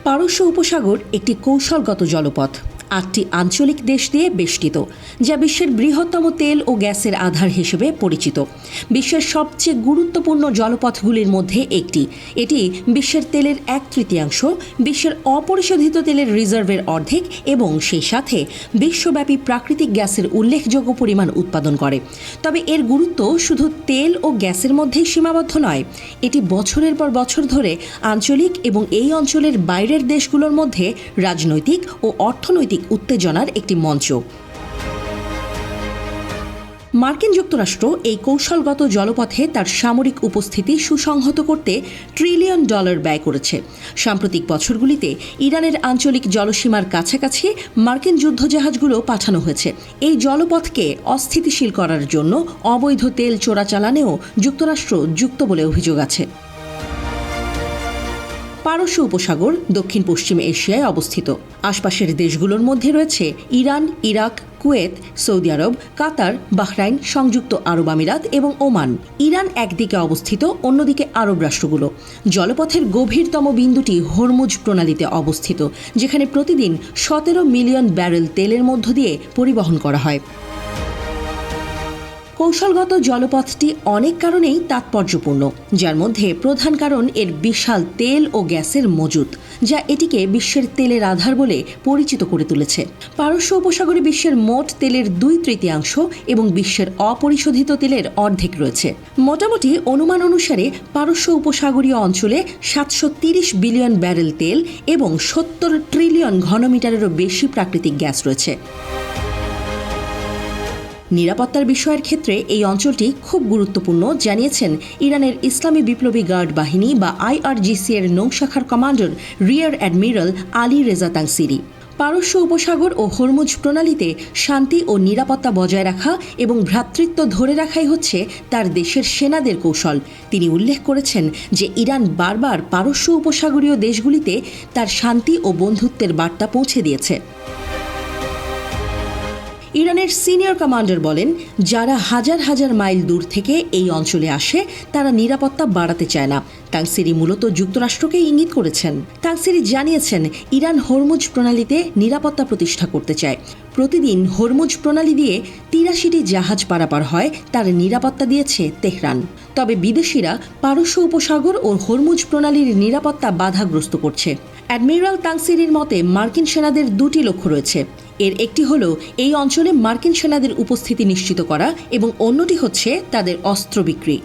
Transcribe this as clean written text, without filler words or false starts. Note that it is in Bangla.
পারস্য উপসাগর একটি কৌশলগত জলপথ, ৮টি আঞ্চলিক দেশ দিয়ে বেষ্টিত, যা বিশ্বের বৃহত্তম তেল ও গ্যাসের আধার হিসেবে পরিচিত। বিশ্বের সবচেয়ে গুরুত্বপূর্ণ জলপথগুলির মধ্যে একটি। এটি বিশ্বের তেলের ১/৩, বিশ্বের অপরিশোধিত তেলের রিজার্ভের অর্ধেক এবং সেই সাথে বিশ্বব্যাপী প্রাকৃতিক গ্যাসের উল্লেখযোগ্য পরিমাণ উৎপাদন করে। তবে এর গুরুত্ব শুধু তেল ও গ্যাসের মধ্যেই সীমাবদ্ধ নয়, এটি বছরের পর বছর ধরে আঞ্চলিক এবং এই অঞ্চলের বাইরের দেশগুলোর মধ্যে রাজনৈতিক ও অর্থনৈতিক উত্তেজনার একটি মঞ্চ। মার্কিন যুক্তরাষ্ট্র এই কৌশলগত জলপথে তার সামরিক উপস্থিতি সুসংহত করতে $1 ট্রিলিয়ন ব্যয় করেছে। সাম্প্রতিক বছরগুলিতে ইরানের আঞ্চলিক জলসীমার কাছাকাছি মার্কিন যুদ্ধজাহাজগুলো পাঠানো হয়েছে। এই জলপথকে অস্থিতিশীল করার জন্য অবৈধ তেল চোরাচালানেও যুক্তরাষ্ট্র যুক্ত বলে অভিযোগ আছে। পারস্য উপসাগর দক্ষিণ পশ্চিম এশিয়ায় অবস্থিত। আশপাশের দেশগুলোর মধ্যে রয়েছে ইরান, ইরাক, কুয়েত, সৌদি আরব, কাতার, বাহরাইন, সংযুক্ত আরব আমিরাত এবং ওমান। ইরান একদিকে অবস্থিত, অন্যদিকে আরব রাষ্ট্রগুলো। জলপথের গভীরতম বিন্দুটি হরমুজ প্রণালীতে অবস্থিত, যেখানে প্রতিদিন 17 মিলিয়ন ব্যারেল তেলের মধ্য দিয়ে পরিবহন করা হয়। কৌশলগত জলপথটি অনেক কারণেই তাৎপর্যপূর্ণ, যার মধ্যে প্রধান কারণ এর বিশাল তেল ও গ্যাসের মজুত, যা এটিকে বিশ্বের তেলের আধার বলে পরিচিত করে তুলেছে। পারস্য উপসাগরে বিশ্বের মোট তেলের 2/3 এবং বিশ্বের অপরিশোধিত তেলের অর্ধেক রয়েছে। মোটামুটি অনুমান অনুসারে পারস্য উপসাগরীয় অঞ্চলে 730 বিলিয়ন ব্যারেল তেল এবং 70 ট্রিলিয়ন ঘনমিটারেরও বেশি প্রাকৃতিক গ্যাস রয়েছে। নিরাপত্তার বিষয়ের ক্ষেত্রে এই অঞ্চলটি খুব গুরুত্বপূর্ণ জানিয়েছেন ইরানের ইসলামী বিপ্লবী গার্ড বাহিনী বা IRGC এর নৌশাখার commander rear admiral Ali Reza Tangsiri. পারস্য উপসাগর ও হরমুজ প্রণালীতে শান্তি ও নিরাপত্তা বজায় রাখা এবং ভ্রাতৃত্ব ধরে রাখাই হচ্ছে তার দেশের সেনাদের কৌশল। তিনি উল্লেখ করেছেন যে ইরান বারবার পারস্য উপসাগরীয় দেশগুলিতে তার শান্তি ও বন্ধুত্বের বার্তা পৌঁছে দিয়েছে। ইরানের সিনিয়র কমান্ডার বলেন, যারা হাজার হাজার মাইল দূর থেকে এই অঞ্চলে আসে তারা নিরাপত্তা বাড়াতে চায় না। তাংসিরি মূলত যুক্তরাষ্ট্রকে ইঙ্গিত করেছেন। তাংসিরি জানিয়েছেন, ইরান হরমুজ প্রণালীতে নিরাপত্তা প্রতিষ্ঠা করতে চায়। প্রতিদিন হরমুজ প্রণালী দিয়ে 83টি জাহাজ পারাপার হয়, তার নিরাপত্তা দিয়েছে তেহরান। তবে বিদেশিরা পারস্য উপসাগর ও হরমুজ প্রণালীর নিরাপত্তা বাধাগ্রস্ত করছে। অ্যাডমিরাল তাংসিরির মতে মার্কিন সেনাদের 2টি লক্ষ্য রয়েছে। এর একটি হলো এই অঞ্চলে মার্কিন সেনাদের উপস্থিতি নিশ্চিত করা এবং অন্যটি হচ্ছে তাদের অস্ত্র বিক্রি।